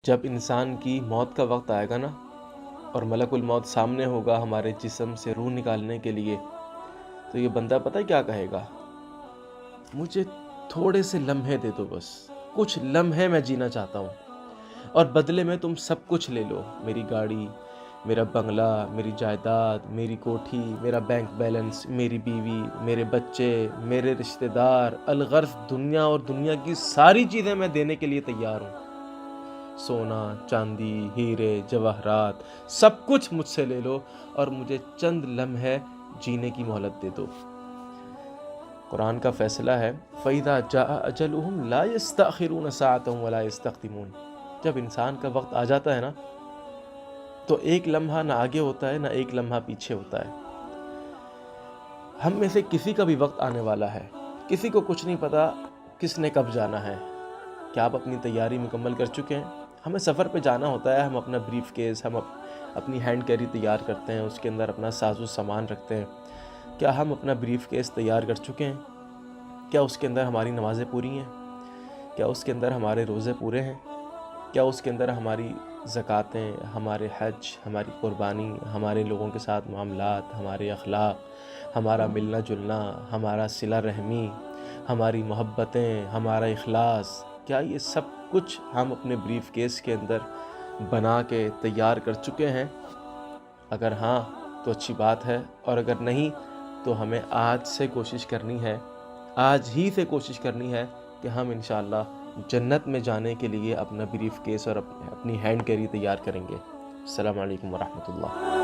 جب انسان کی موت کا وقت آئے گا نا اور ملک الموت سامنے ہوگا ہمارے جسم سے روح نکالنے کے لیے، تو یہ بندہ پتہ ہے کیا کہے گا؟ مجھے تھوڑے سے لمحے دے دو، بس کچھ لمحے میں جینا چاہتا ہوں، اور بدلے میں تم سب کچھ لے لو، میری گاڑی، میرا بنگلہ، میری جائیداد، میری کوٹھی، میرا بینک بیلنس، میری بیوی، میرے بچے، میرے رشتہ دار، الغرض دنیا اور دنیا کی ساری چیزیں میں دینے کے لیے تیار ہوں۔ سونا، چاندی، ہیرے، جواہرات، سب کچھ مجھ سے لے لو اور مجھے چند لمحے جینے کی مہلت دے دو۔ قرآن کا فیصلہ ہے فَإِذَا جَاءَ أَجَلُهُمْ لَا يَسْتَأْخِرُونَ سَاعَةً وَلَا يَسْتَقْدِمُونَ۔ جب انسان کا وقت آ جاتا ہے نا تو ایک لمحہ نہ آگے ہوتا ہے نہ ایک لمحہ پیچھے ہوتا ہے۔ ہم میں سے کسی کا بھی وقت آنے والا ہے، کسی کو کچھ نہیں پتا کس نے کب جانا ہے۔ کیا آپ اپنی تیاری مکمل کر چکے ہیں؟ ہمیں سفر پہ جانا ہوتا ہے، ہم اپنا بریف کیس، ہم اپنی ہینڈ کیری تیار کرتے ہیں، اس کے اندر اپنا ساز و سامان رکھتے ہیں۔ کیا ہم اپنا بریف کیس تیار کر چکے ہیں؟ کیا اس کے اندر ہماری نمازیں پوری ہیں؟ کیا اس کے اندر ہمارے روزے پورے ہیں؟ کیا اس کے اندر ہماری زکوٰتیں، ہمارے حج، ہماری قربانی، ہمارے لوگوں کے ساتھ معاملات، ہمارے اخلاق، ہمارا ملنا جلنا، ہمارا صلہ رحمی، ہماری محبتیں، ہمارا اخلاص، کیا یہ سب کچھ ہم اپنے بریف کیس کے اندر بنا کے تیار کر چکے ہیں؟ اگر ہاں تو اچھی بات ہے، اور اگر نہیں تو ہمیں آج سے کوشش کرنی ہے، آج ہی سے کوشش کرنی ہے کہ ہم انشاءاللہ جنت میں جانے کے لیے اپنا بریف کیس اور اپنی ہینڈ کیری تیار کریں گے۔ السلام علیکم ورحمۃ اللہ۔